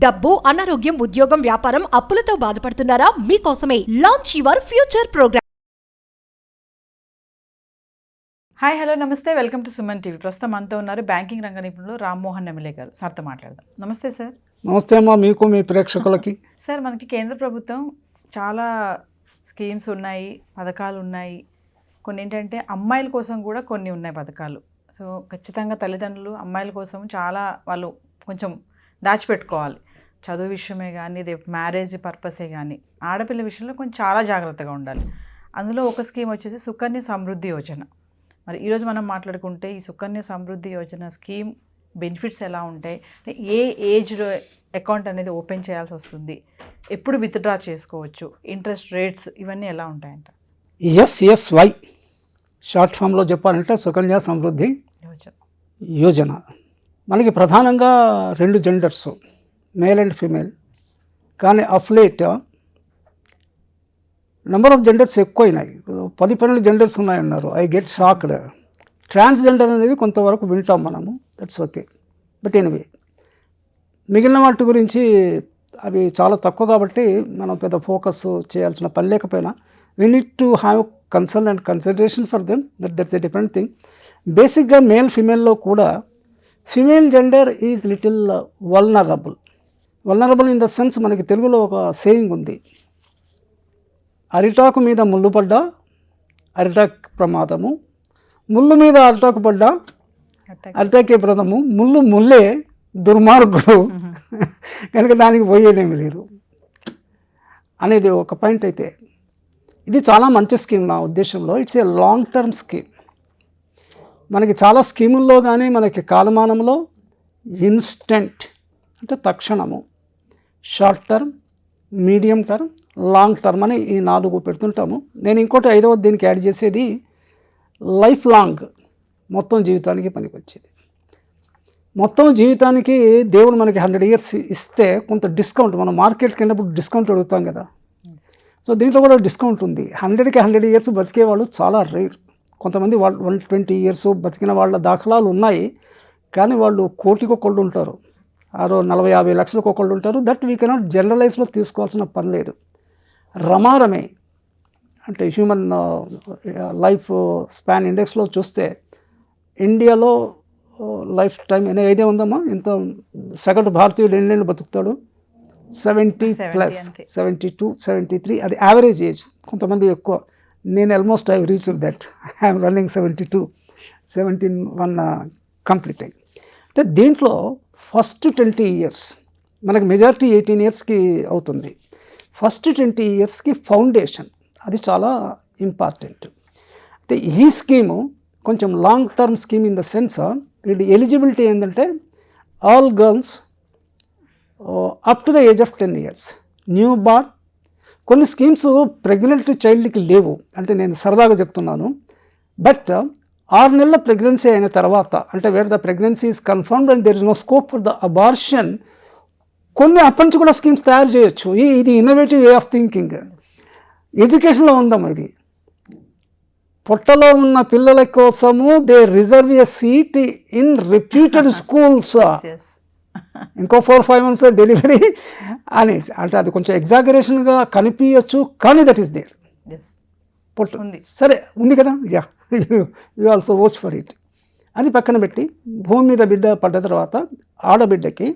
డబ్బు, అనారోగ్యం, ఉద్యోగం, వ్యాపారం, అప్పులతో బాధపడుతున్నారా? మీకోసమే launch your future program. Hi, hello, నమస్తే, వెల్కమ్ టు సుమన్ టీవీ. ప్రస్తుతం మనతో ఉన్నారు బ్యాంకింగ్ రంగ నిపుణులు రామ్మోహన్ ఎమ్మెల్యే గారు. సార్తో మాట్లాడదాం. నమస్తే సార్. నమస్తే అమ్మా, మీకు మీ ప్రేక్షకులకి. సార్, మనకి కేంద్ర ప్రభుత్వం చాలా స్కీమ్స్ ఉన్నాయి, పథకాలు ఉన్నాయి. కొన్ని ఏంటంటే అమ్మాయిల కోసం కూడా కొన్ని ఉన్నాయి పథకాలు. సో ఖచ్చితంగా తల్లిదండ్రులు అమ్మాయిల కోసం చాలా వాళ్ళు కొంచెం దాచిపెట్టుకోవాలి. చదువు విషయమే కానీ, రేపు మ్యారేజ్ పర్పసే కానీ, ఆడపిల్ల విషయంలో కొంచెం చాలా జాగ్రత్తగా ఉండాలి. అందులో ఒక స్కీమ్ వచ్చేసి సుకన్య సమృద్ధి యోజన. మరి ఈరోజు మనం మాట్లాడుకుంటే ఈ సుకన్య సమృద్ధి యోజన స్కీమ్ బెనిఫిట్స్ ఎలా ఉంటాయి, ఏ ఏజ్లో అకౌంట్ అనేది ఓపెన్ చేయాల్సి వస్తుంది, ఎప్పుడు విత్డ్రా చేసుకోవచ్చు, ఇంట్రెస్ట్ రేట్స్ ఇవన్నీ ఎలా ఉంటాయంట? SSY షార్ట్ ఫామ్లో చెప్పాలంటే సుకన్య సమృద్ధి యోజన. మనకి ప్రధానంగా 2 జెండర్స్, మేల్ అండ్ ఫీమేల్. కానీ of late number of genders ఎక్కువైనాయి. 10 జెండర్స్ ఉన్నాయన్నారు. I get shocked. ట్రాన్స్జెండర్ అనేది కొంతవరకు వింటాం మనము, దట్స్ ఓకే. బట్ ఎనీవే, మిగిలిన వాటి గురించి అవి చాలా తక్కువ కాబట్టి మనం పెద్ద ఫోకస్ చేయాల్సిన పని లేకపోయినా we need to have concern and consideration for them, that's a different thing. బేసిక్గా మేల్ ఫీమేల్లో కూడా female gender is little vulnerable in the sense, మనకి తెలుగులో ఒక సేయింగ్ ఉంది, అరిటాకు మీద ముళ్ళు పడ్డా అరిటాక్ ప్రమాదము, ముళ్ళు మీద అరిటాకు పడ్డా అరిటాకే ప్రమాదము, ముళ్ళే దుర్మార్గుడు కనుక దానికి పోయేదేమీ లేదు అనేది ఒక పాయింట్. అయితే ఇది చాలా మంచి స్కీమ్ నా ఉద్దేశంలో. It's a long term scheme. మనకి చాలా స్కీముల్లో కానీ మనకి కాలమానంలో ఇన్స్టెంట్ అంటే తక్షణము, short term, medium term, long term అని ఈ 4 పెడుతుంటాము. నేను ఇంకోటి 5వది దీనికి యాడ్ చేసేది లైఫ్ లాంగ్, మొత్తం జీవితానికి పనికొచ్చేది. మొత్తం జీవితానికి దేవుడు మనకి 100 years ఇస్తే కొంత డిస్కౌంట్, మనం మార్కెట్కి వెళ్ళినప్పుడు డిస్కౌంట్ అడుగుతాం కదా, సో దీంట్లో కూడా డిస్కౌంట్ ఉంది. 100కి 100 years బతికే వాళ్ళు చాలా రేర్. కొంతమంది 120 years బతికిన వాళ్ళ దాఖలాలు ఉన్నాయి. కానీ వాళ్ళు కోటికొకళ్ళు ఉంటారు, 40-50 లక్షలకు ఒకళ్ళు ఉంటారు. దట్ వీ కెనాట్ జనరలైజ్లో తీసుకోవాల్సిన పని లేదు. రమారమే అంటే హ్యూమన్ లైఫ్ స్పాన్ ఇండెక్స్లో చూస్తే ఇండియాలో లైఫ్ టైం అనే ఐడియా ఉందమ్మా, ఇంత సగటు భారతీయుడు ఎన్నేళ్ళు బతుకుతాడు? 70+, 72, 73, అది యావరేజ్ ఏజ్. కొంతమంది ఎక్కువ. నేను almost I reached that. I'm running 72, 71 complete అయ్యి. అంటే దీంట్లో ఫస్ట్ 20 years మనకు మెజారిటీ 18 yearsకి అవుతుంది. ఫస్ట్ 20 yearsకి ఫౌండేషన్, అది చాలా ఇంపార్టెంట్. అయితే ఈ స్కీము కొంచెం long term scheme in the sense వీడి ఎలిజిబిలిటీ ఏంటంటే all girls up to the age of 10 years, new born. కొన్ని స్కీమ్స్ ప్రెగ్నెంట్ చైల్డ్కి లేవు, అంటే నేను సరదాగా చెప్తున్నాను. బట్ 6 నెలల ప్రెగ్నెన్సీ అయిన తర్వాత, అంటే where the pregnancy is confirmed and there is no scope for the abortion, కొన్ని అప్పటి నుంచి కూడా స్కీమ్స్ తయారు చేయొచ్చు. ఇది ఇన్నోవేటివ్ వే ఆఫ్ థింకింగ్. ఎడ్యుకేషన్లో ఉందాం ఇది. పొట్టలో ఉన్న పిల్లల కోసము they reserve a seat in reputed schools. ఇంకో 4-5 months డెలివరీ అనేసి, అంటే అది కొంచెం ఎగ్జాగరేషన్గా కనిపించచ్చు, కానీ దట్ ఈస్ దేర్. పొట్టు ఉంది, సరే ఉంది కదా, you also watch for it. అది పక్కన పెట్టి భూమి మీద బిడ్డ పడ్డ తర్వాత ఆడబిడ్డకి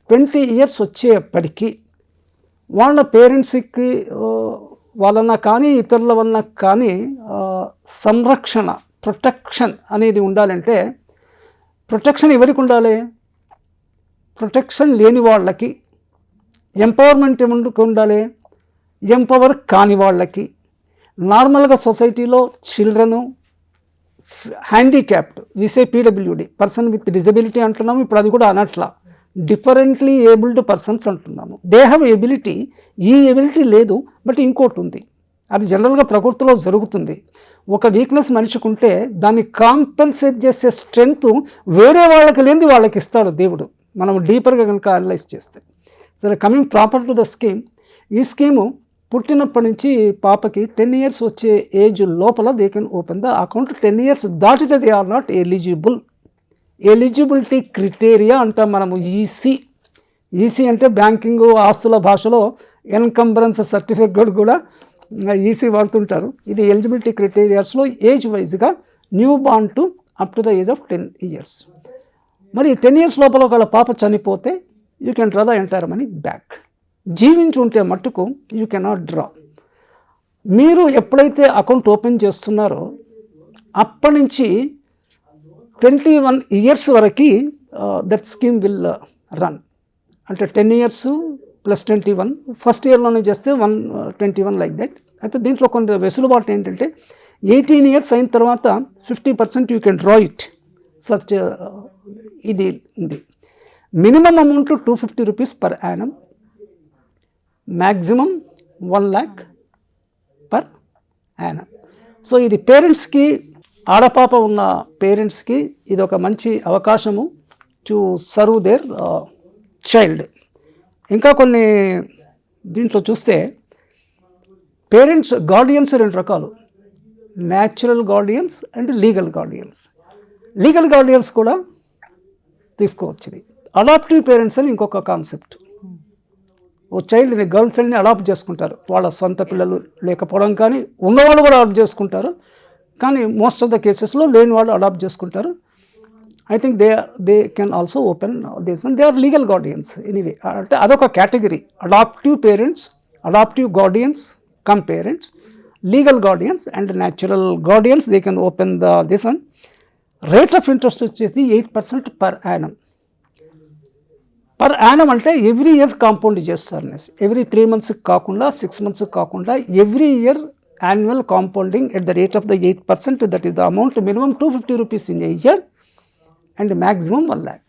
20 years వచ్చేప్పటికీ వాళ్ళ పేరెంట్స్కి వలన కానీ ఇతరుల వలన కానీ సంరక్షణ, ప్రొటెక్షన్ అనేది ఉండాలంటే, ప్రొటెక్షన్ ఎవరికి ఉండాలి? ప్రొటెక్షన్ లేని వాళ్ళకి. ఎంపవర్మెంట్ ఎందుకు ఉండాలి? ఎంపవర్ కాని వాళ్ళకి. నార్మల్గా సొసైటీలో చిల్డ్రను, హ్యాండిక్యాప్డ్, విసే PWD, పర్సన్ విత్ డిజబిలిటీ అంటున్నాము. ఇప్పుడు అది కూడా అనట్లా, డిఫరెంట్లీ ఏబుల్డ్ పర్సన్స్ అంటున్నాము. They have ability. ఈ ఎబిలిటీ లేదు, బట్ ఇంకోటి ఉంది. అది జనరల్గా ప్రకృతిలో జరుగుతుంది. ఒక వీక్నెస్ మనిషికి ఉంటే దాన్ని కాంపెన్సేట్ చేసే స్ట్రెంగ్త్ వేరే వాళ్ళకి లేనిది వాళ్ళకి ఇస్తాడు దేవుడు, మనం డీపర్గా కనుక అనలైజ్ చేస్తే. సరే, coming proper to the scheme. ఈ స్కీము పుట్టినప్పటి నుంచి పాపకి 10 years వచ్చే ఏజ్ లోపల they can open the account. 10 years దాటితే they are not eligible. Eligibility criteria అంటాం మనము, ఈసీ. ఈసీ అంటే బ్యాంకింగ్ ఆస్తుల భాషలో ఎన్కంబరెన్స్ సర్టిఫికేట్ కూడా ఈసీ వాడుతుంటారు. ఇది ఎలిజిబిలిటీ క్రైటీరియాస్లో ఏజ్ వైజ్గా new born to up to the age of 10 years. మరి 10 years లోపల ఒకళ్ళ పాప చనిపోతే you can draw the entire money back. జీవించి ఉంటే మట్టుకు యూ కెనాట్ డ్రా. మీరు ఎప్పుడైతే అకౌంట్ ఓపెన్ చేస్తున్నారో అప్పటి నుంచి 21 years వరకు దట్ స్కీమ్ విల్ రన్. అంటే 10 years ప్లస్ 21, ఫస్ట్ ఇయర్లోనే చేస్తే 121 లైక్ దట్. అయితే దీంట్లో కొంత వెసులుబాటు ఏంటంటే 18 years అయిన తర్వాత 50% you can draw it. Such ఇది ఉంది. Minimum amount 250 rupees per annum, maximum 1 lakh per annum. So ఇది పేరెంట్స్కి, ఆడపాప ఉన్న పేరెంట్స్కి ఇది ఒక మంచి అవకాశము టు సర్వ్ దేర్ చైల్డ్. ఇంకా కొన్ని దీంట్లో చూస్తే పేరెంట్స్ గార్డియన్స్ 2 రకాలు, natural guardians and legal guardians. Legal guardians కూడా తీసుకోవచ్చు. ఇది అడాప్టివ్ పేరెంట్స్ అని ఇంకొక కాన్సెప్ట్. ఓ చైల్డ్ని, గర్ల్ చైల్డ్ని అడాప్ట్ చేసుకుంటారు. వాళ్ళ సొంత పిల్లలు లేకపోవడం కానీ ఉన్నవాళ్ళు కూడా అడాప్ట్ చేసుకుంటారు, కానీ మోస్ట్ ఆఫ్ ద కేసెస్లో లేని వాళ్ళు అడాప్ట్ చేసుకుంటారు. I think they can also open this one. They are legal guardians anyway. అంటే అదొక category. Adaptive parents, adaptive guardians cum parents, legal guardians and natural guardians they can open this one. Rate of interest వచ్చేసి 8% per annum. Per annum అంటే every year compound చేస్తారు. Every 3 months కాకుండా, 6 months కాకుండా, every year annual compounding at the rate of the 8%. That is the amount. Minimum 250 rupees in a year and maximum 1 lakh.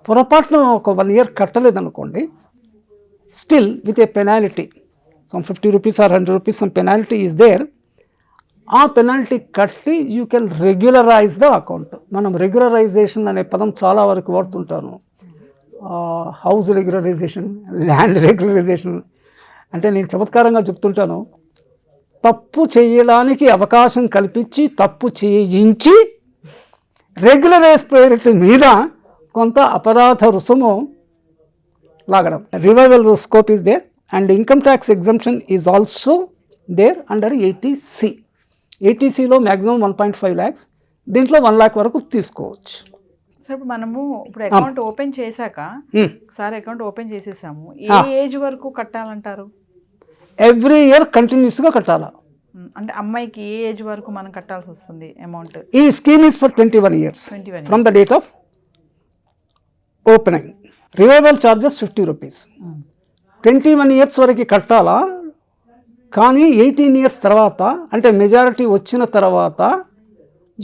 పొరపాటున ఒక 1 year కట్టలేదనుకోండి, still with a penalty, some 50 rupees or 100 rupees some penalty is there. ఆ penalty కట్టి you can regularise the account. మనం regularisation అనే పదం చాలా వరకు వాడుతుంటాను. హౌస్ రెగ్యులరైజేషన్, ల్యాండ్ రెగ్యులరైజేషన్ అంటే నేను చమత్కారంగా చెప్తుంటాను, తప్పు చేయడానికి అవకాశం కల్పించి తప్పు చేయించి రెగ్యులరైజ్ పేరిట మీద కొంత అపరాధ రుసుము లాగడం. Revival scope is there and income tax exemption is also there under 80C. 80Cలో మ్యాక్సిమం 1.5 lakhs, దీంట్లో 1 lakh వరకు తీసుకోవచ్చు. సో ఇప్పుడు మనము ఇప్పుడు అకౌంట్ ఓపెన్ చేశాక, ఒకసారి అకౌంట్ ఓపెన్ చేసేసాము, ఏ ఏజ్ వరకు కట్టాలంటారు? ఎవ్రీ ఇయర్ కంటిన్యూస్గా కట్టాలా? అంటే అమ్మాయికి ఏ ఏజ్ వరకు మనం కట్టాల్సి వస్తుంది అమౌంట్? ఈ scheme is for 21 years from the date of opening. Revival charges 50 rupees. 21 years వరకు కట్టాలా, కానీ 18 years తర్వాత అంటే మెజారిటీ వచ్చిన తర్వాత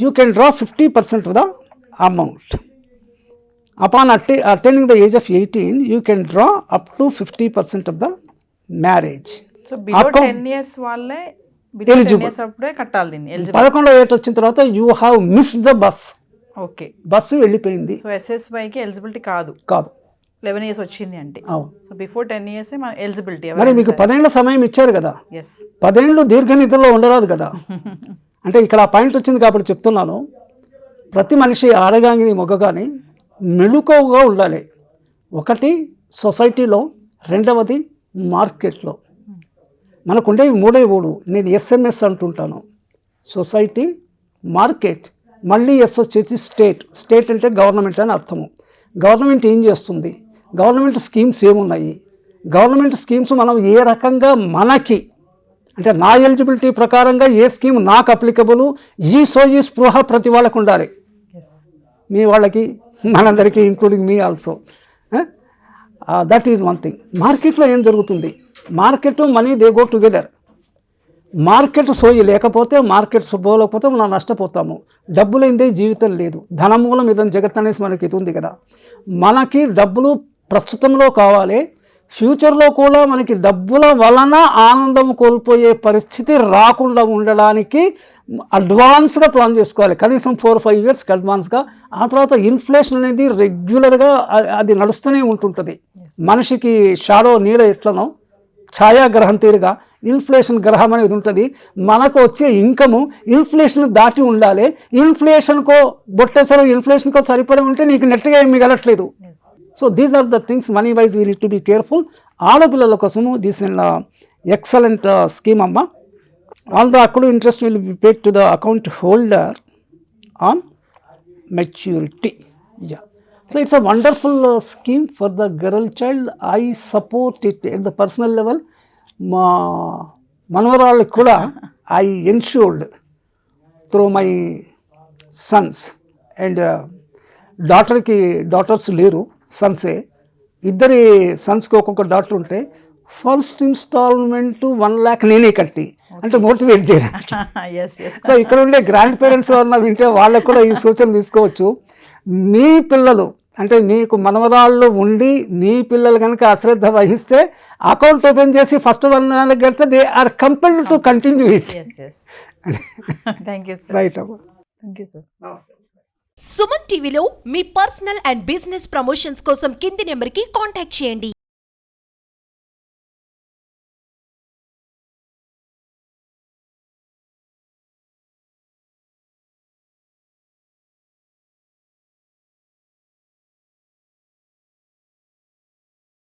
you can draw 50% of the amount. Upon attaining the age of 18 you can draw up to 50% of the marriage. So below 10 years వాళ్ళే eligible. అప్పుడే కట్టాలి దీన్ని. 11వ ఏట వచ్చిన తర్వాత you have missed the bus. Okay, bus వెళ్ళిపోయింది. సో SSYకి ఎలిజిబిలిటీ కాదు. 11 years వచ్చింది అంటే. సో బిఫోర్ 10 years మన ఎలిజిబిలిటీ. మరి మీకు 10 ఏళ్ల సమయం ఇచ్చారు కదా, ఎస్ 10 ఏళ్ళు దీర్ఘనిద్రలో ఉండరాదు కదా. అంటే ఇక్కడ ఆ పాయింట్ వచ్చింది కాబట్టి చెప్తున్నాను. ప్రతి మనిషి, ఆడగాని మొగ్గగాని మెళుకువగా ఉండాలి. ఒకటి సొసైటీలో, రెండవది మార్కెట్లో. మనకుండే 3 నేను SMS అంటుంటాను. సొసైటీ, మార్కెట్, మళ్ళీ ఎస్ వచ్చేసి స్టేట్. స్టేట్ అంటే గవర్నమెంట్ అని అర్థము. గవర్నమెంట్ ఏం చేస్తుంది, గవర్నమెంట్ స్కీమ్స్ ఏమున్నాయి, గవర్నమెంట్ స్కీమ్స్ మనం ఏ రకంగా మనకి అంటే నా ఎలిజిబిలిటీ ప్రకారంగా ఏ స్కీమ్ నాకు అప్లికబుల్, ఈ స్పృహ ప్రతి వాళ్ళకు ఉండాలి. మీ వాళ్ళకి, మనందరికీ, including me also. That is one thing. మార్కెట్లో ఏం జరుగుతుంది, market money they go together. Market సోయి లేకపోతే, మార్కెట్ పోలేకపోతే మనం నష్టపోతాము. డబ్బు లేనిదే జీవితం లేదు. ధనమూలం ఇదని జగత్ అనేసి మనకి ఇది ఉంది కదా. మనకి డబ్బులు ప్రస్తుతంలో కావాలి, ఫ్యూచర్లో కూడా మనకి డబ్బుల వలన ఆనందం కోల్పోయే పరిస్థితి రాకుండా ఉండడానికి అడ్వాన్స్గా ప్లాన్ చేసుకోవాలి. కనీసం 4-5 years అడ్వాన్స్గా. ఆ తర్వాత ఇన్ఫ్లేషన్ అనేది రెగ్యులర్గా అది నడుస్తూనే ఉంటుంటుంది. మనిషికి షాడో నీడ ఎట్లనో ఛాయాగ్రహం తీరుగా ఇన్ఫ్లేషన్ గ్రహం అనేది ఉంటుంది. మనకు వచ్చే ఇన్కము ఇన్ఫ్లేషన్ దాటి ఉండాలి. ఇన్ఫ్లేషన్కో బొట్టేసరి ఇన్ఫ్లేషన్కో సరిపడి ఉంటే నీకు నెట్గా ఏం మిగలట్లేదు. So these are the things money wise we need to be careful. ఆడపిల్లల కోసము దిస్ ఇన్ ఎక్సలెంట్ స్కీమ్ అమ్మ. All the account interest will be paid to the account holder on maturity. Yeah, so it's a wonderful scheme for the girl child. I support it at the personal level. మా మనవరాళ్ళకి కూడా I ensured through my sons and daughters లేరు, సన్సే. ఇద్దరి సన్స్కి ఒక్కొక్క daughter ఉంటే first instalment 1 lakh నేనే కట్టి, అంటే motivate చేయడానికి. ఎస్ ఎస్ సో ఇక్కడ ఉండే గ్రాండ్ పేరెంట్స్ ఎవరన్నా వింటే వాళ్ళకు కూడా ఈ సూచన తీసుకోవచ్చు. మీ పిల్లలు అంటే మీకు మనవరాళ్ళు ఉండి మీ పిల్లలు కనుక అశ్రద్ధ వహిస్తే అకౌంట్ ఓపెన్ చేసి ఫస్ట్ 1 lakh కడితే they are compelled to continue it. Yes yes thank you sir. Right అమ్మా. Thank you sir. సుమన్ టీవీలో మీ పర్సనల్ అండ్ బిజినెస్ ప్రమోషన్స్ కోసం కింది నెంబర్కి కాంటాక్ట్ చేయండి.